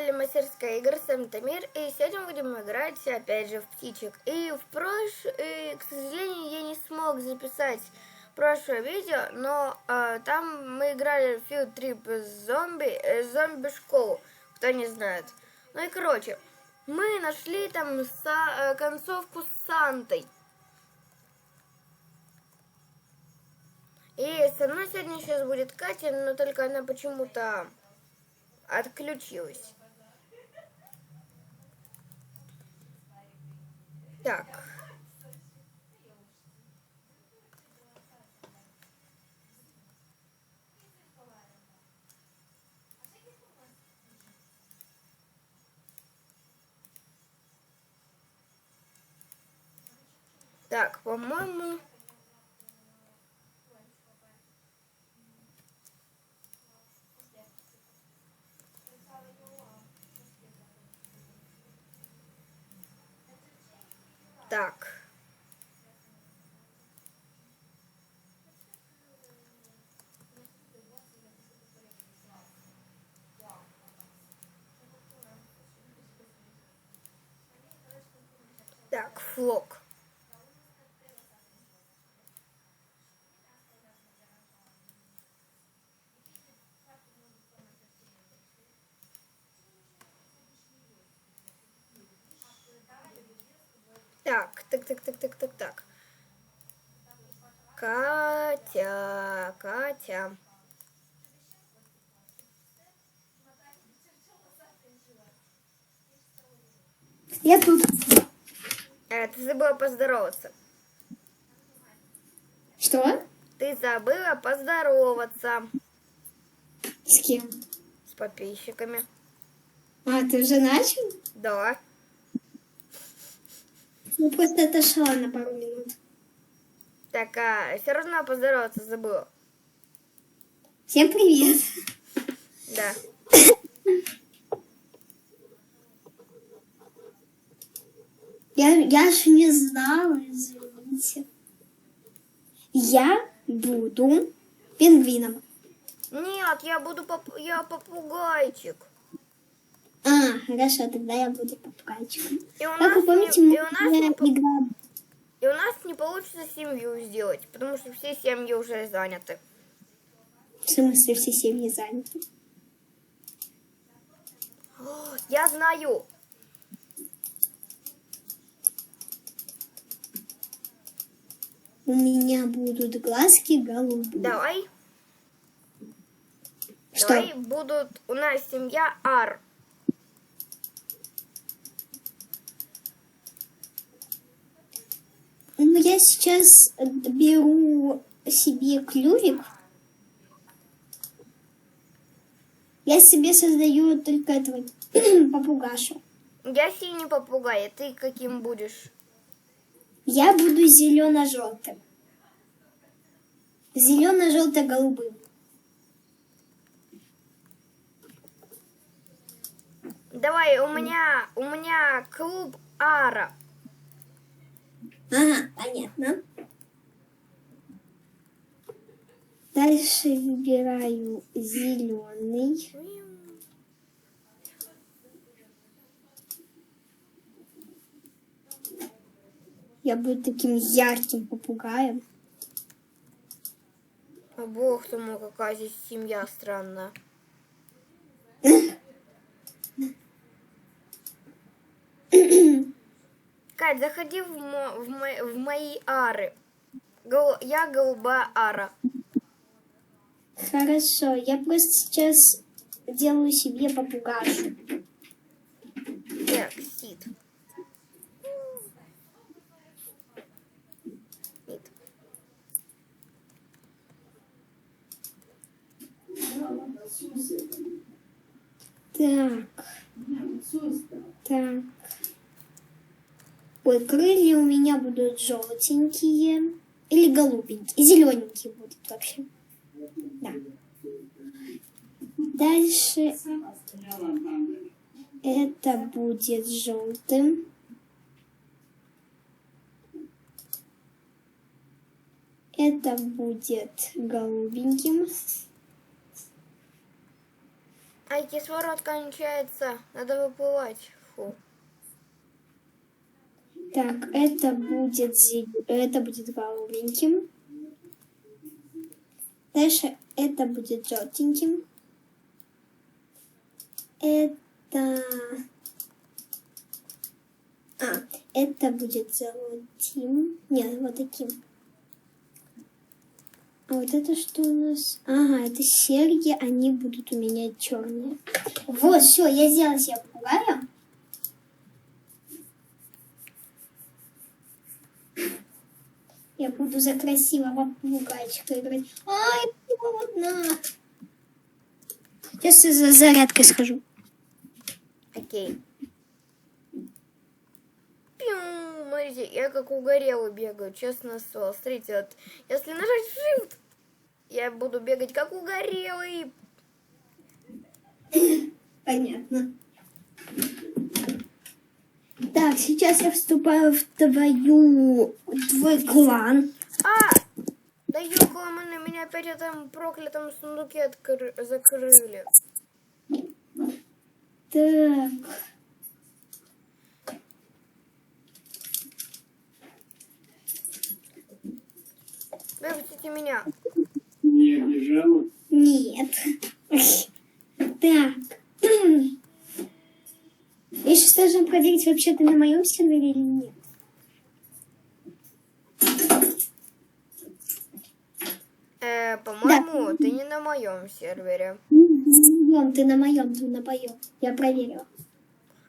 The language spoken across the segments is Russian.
канале Мастерская игр Самтамир, и сегодня будем играть опять же в птичек. И к сожалению, я не смог записать прошлое видео, но там мы играли в Field Trip зомби-школу, кто не знает. Ну и короче, мы нашли там концовку с Сантой. И со мной сегодня сейчас будет Катя, но только она почему-то отключилась. Так. Так, по-моему... Так. Так, флок. Так. Катя. Я тут. Ты забыла поздороваться. Что? Ты забыла поздороваться. С кем? С подписчиками. А, ты уже начал? Да. Ну, просто отошла на пару минут. Так, все равно поздороваться забыла. Всем привет. Да. Я ж не знала, извините. Я буду пингвином. Нет, я попугайчик. Хорошо, тогда я буду попугайчиком. И у Как вы помните, мы играем. И у нас не получится семью сделать, потому что все семьи уже заняты. В смысле, все семьи заняты? Я знаю. У меня будут глазки голубые. Давай. Что? Давай будут у нас семья Ар. Ну, я сейчас беру себе клювик. Я себе создаю только этого попугашу. Я синий попугай, а ты каким будешь? Я буду зелено-желтым. Зелено-желто-голубым. Давай, у меня клуб Ара. Ага, понятно. Дальше выбираю зеленый. Я буду таким ярким попугаем. О, бог ты мой, какая здесь семья странная. Кать, заходи в мои ары. Я голубая ара. Хорошо, я просто сейчас делаю себе попугашу. Так, Сид. Так. Ой, крылья у меня будут желтенькие. Или голубенькие. Зелененькие будут вообще. Да. Дальше это будет желтым. Это будет голубеньким. Ай, кислород кончается. Надо выплывать. Фу. Так, это будет, это будет голубеньким. Дальше это будет желтеньким. Это... это будет золотым. Нет, вот таким. А вот это что у нас? Ага, это серьги, они будут у меня черные. Вот, все, я сделала себе попугая. Я буду за красивого попугайчика играть. Ай, холодно. Сейчас я за зарядкой схожу. Окей. Пиу, смотрите, я как угорелый бегаю, честно слово. Смотрите, вот, если нажать Shift, я буду бегать как угорелый. Понятно. Так, сейчас я вступаю в твой клан. Да ёкала, меня опять в этом проклятом сундуке закрыли. Так. Выпустите меня. Не обижала? Нет. Так. Я сейчас должен проверить, вообще ты на моем сервере или нет. По-моему, ты не на моем сервере. Ты на моем. Я проверила.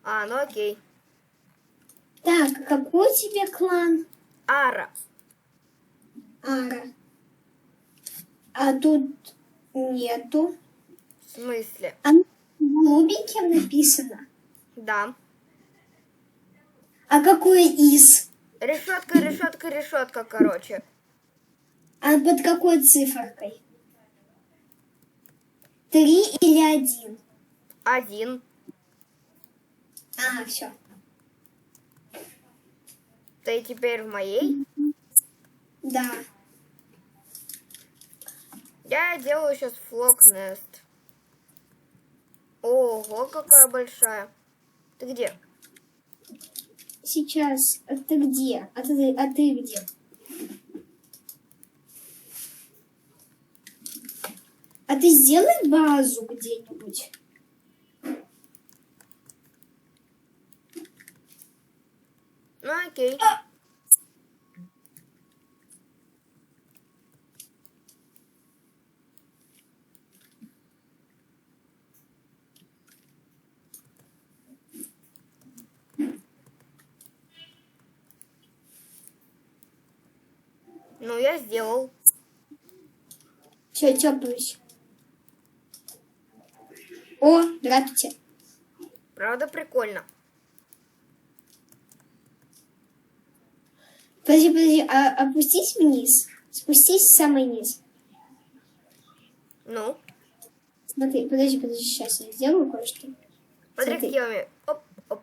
Ну окей. Так, какой у тебя клан? Ара. Ара. А тут нету. В смысле? А голубеньким написано. Да. А какое из? Решетка, короче. А под какой цифрой? 3 или 1? 1. Все. Ты теперь в моей? Да. Я делаю сейчас флок-нест. Ого, какая большая. Ты где? Сейчас. А ты где? А ты где? А ты сделай базу где-нибудь. Ну окей. Ну, я сделал. Все, теплюсь. О, здравствуйте. Правда, прикольно. Подожди, опустись вниз. Спустись в самый низ. Ну, Смотри, подожди, сейчас я сделаю кое-что. смотри, Смотри. как я умею. Оп, оп.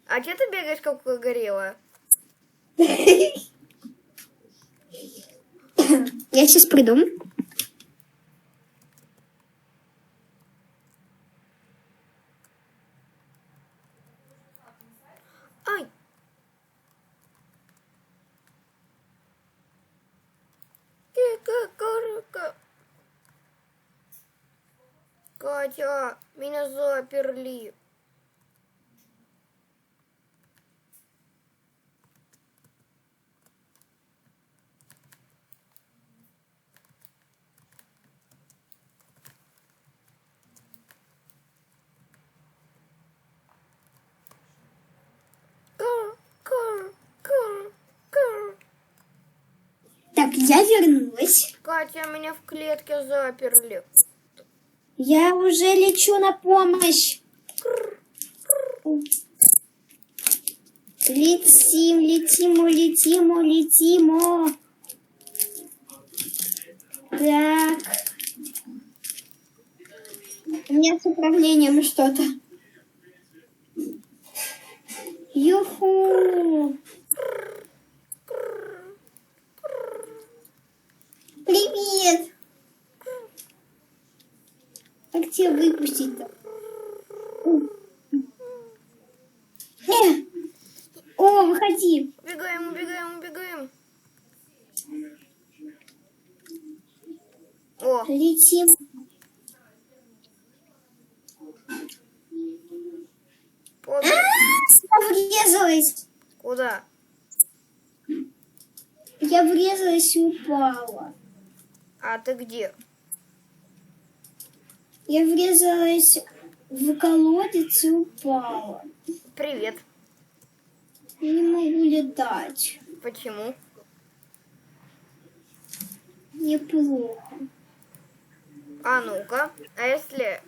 А че ты бегаешь, как угорелая? Я сейчас приду. Ай. Катя, меня заперли. Так, я вернулась. Катя, меня в клетке заперли. Я уже лечу на помощь. Летимо. Так. У меня с управлением что-то. Юху. Привет. Как тебя выпустить-то? О, выходи. Убегаем, убегаем, убегаем. О, Летим. побег. Я врезалась. Куда? Я врезалась и упала. А ты где? Я врезалась в колодец и упала. Привет. Я не могу летать. Почему? Мне плохо. А ну-ка. А если...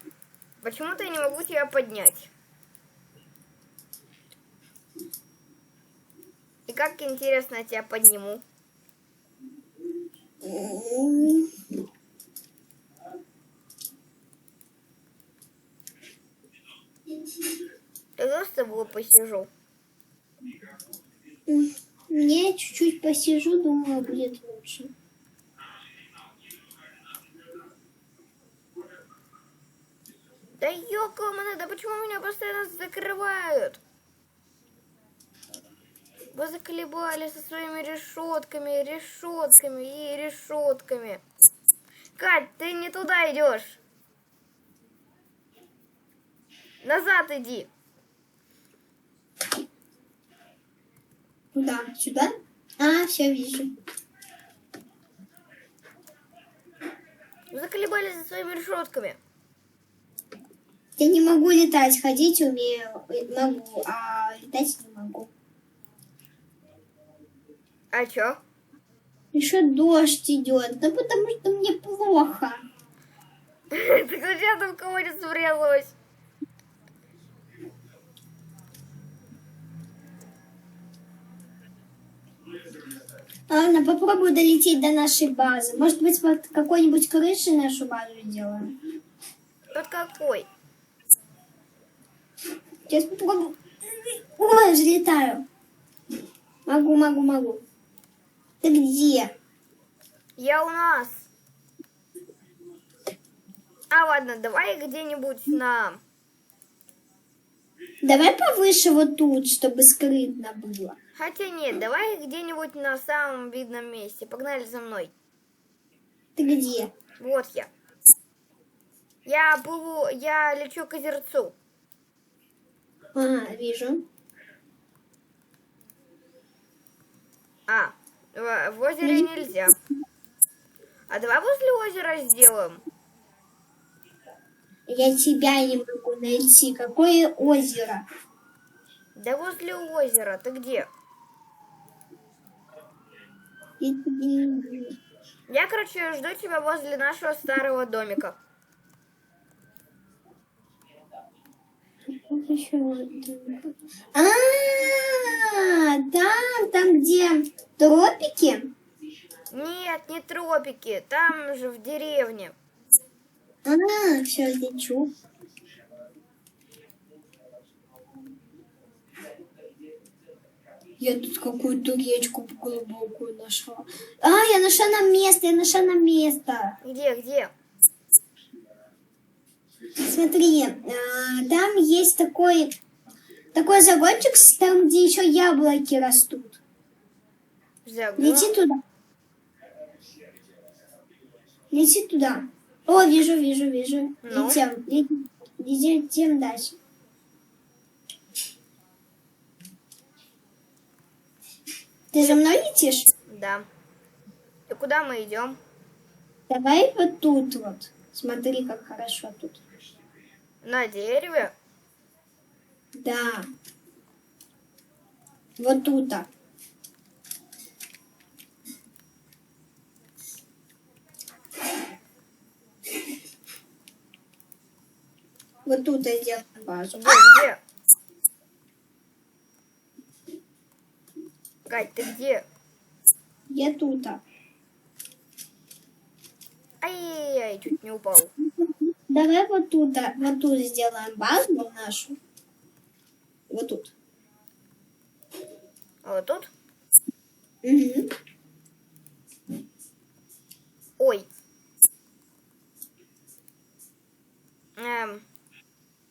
Почему-то я не могу тебя поднять. И как интересно я тебя подниму? Я с тобой посижу. Мне чуть-чуть посижу, думаю, будет лучше. Да ёкала, да почему меня постоянно закрывают? Вы заколебали со своими решетками, решетками и решетками. Кать, ты не туда идешь. Назад иди. Куда? Сюда? А, все вижу. Вы заколебали со своими решетками. Я не могу летать, ходить умею, могу, а летать не могу. А чё? Еще дождь идет, да потому что мне плохо. Ты зачем там в кого-нибудь врезалась? Ладно, попробую долететь до нашей базы. Может быть, под какой-нибудь крышей нашу базу сделаем? Под какой? Сейчас попробую. Ой, взлетаю. Могу. Ты где? Я у нас. А ладно, давай где-нибудь на... Давай повыше вот тут, чтобы скрытно было. Хотя нет, давай где-нибудь на самом видном месте. Погнали за мной. Ты где? Вот я. Я лечу к озерцу. Ага, вижу. А, в озере нельзя. А давай возле озера сделаем. Я тебя не могу найти. Какое озеро? Да возле озера. Ты где? Я тебя не вижу. Я, короче, жду тебя возле нашего старого домика. Там, где тропики? Нет, не тропики. Там же в деревне. Все, лечу. Я тут какую-то речку глубокую нашла. Я нашла на место. Где? Смотри, там есть такой загончик, там, где еще яблоки растут. Лети туда. Лети туда. О, вижу. Ну? Летим дальше. Ты за мной летишь? Да. И куда мы идем? Давай вот тут вот. Смотри, как хорошо тут. На дереве? Да. Вот тут-то. Вот тут я сделаю базу. Где? Кать, ты где? Я тут-то. Ай-яй-яй, чуть не упал. Давай вот тут сделаем базу нашу. Вот тут. А вот тут? Угу. Ой.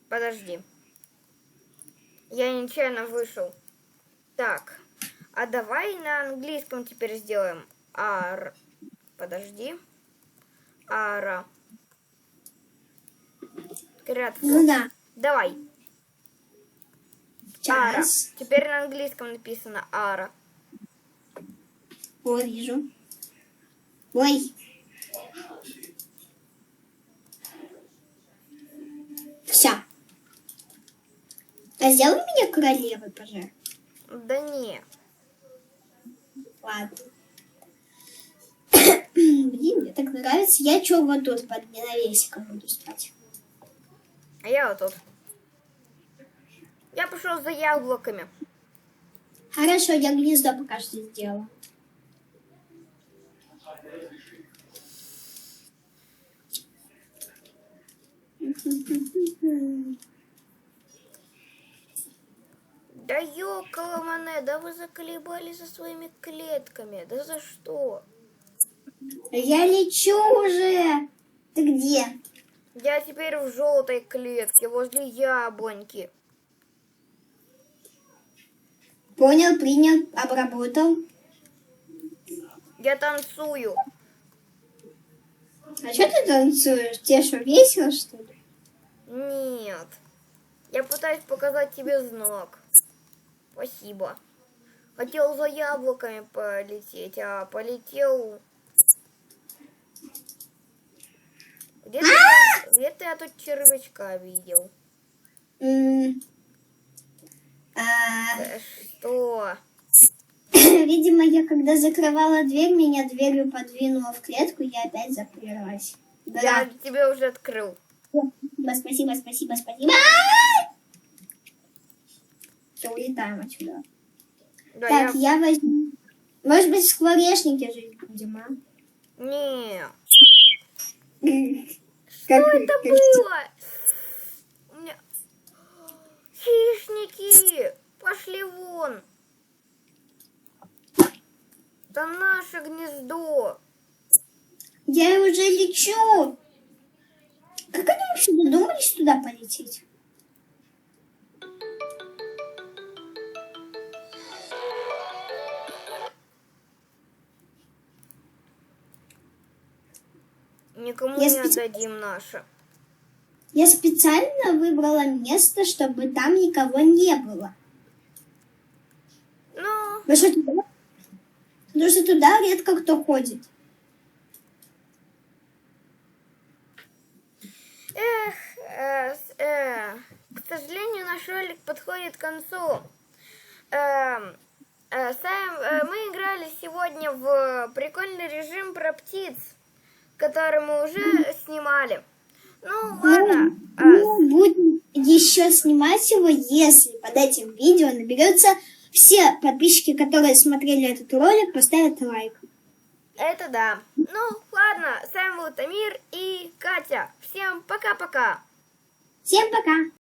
Подожди. Я нечаянно вышел. Так. А давай на английском теперь сделаем. Подожди. Ара. Ну да. Давай. Ара. Сейчас. Теперь на английском написано Ара. Вот, вижу. Ой. Все. А сделай меня королевой, пожалуйста. Да не. Ладно. Блин, мне так нравится. Я что вот тут под навесиком буду спать? А я вот тут. Я пошел за яблоками. Хорошо, я гнездо пока что сделала. Да ёкаламане, да вы заколебали со своими клетками. Да за что? Я лечу уже. Ты где? Я теперь в желтой клетке возле яблоньки. Понял, принял, обработал. Я танцую. А что ты танцуешь? Тебе что, весело, что ли? Нет. Я пытаюсь показать тебе знак. Спасибо. Хотел за яблоками полететь, а полетел... Где-то я тут червячка видел. Что? Видимо, я когда закрывала дверь, меня дверью подвинула в клетку, я опять закрылась. Да. Я тебе уже открыл. Спасибо, спасибо, спасибо. Все, улетаем отсюда. Да, Так, я возьму. Может быть, в скворечнике жить будем, а? Не. Что это было? У меня... Хищники! Пошли вон! Это наше гнездо! Я уже лечу. Как они вообще додумались туда полететь? Никому Я не отдадим наше. Я специально выбрала место, чтобы там никого не было. Ну, Потому что туда редко кто ходит. к сожалению, наш ролик подходит к концу. Мы играли сегодня в прикольный режим про птиц, который мы уже снимали. Ну, ладно. Мы будем еще снимать его, если под этим видео наберется все подписчики, которые смотрели этот ролик, поставят лайк. Это да. Ну, ладно. С вами был Тамир и Катя. Всем пока-пока. Всем пока!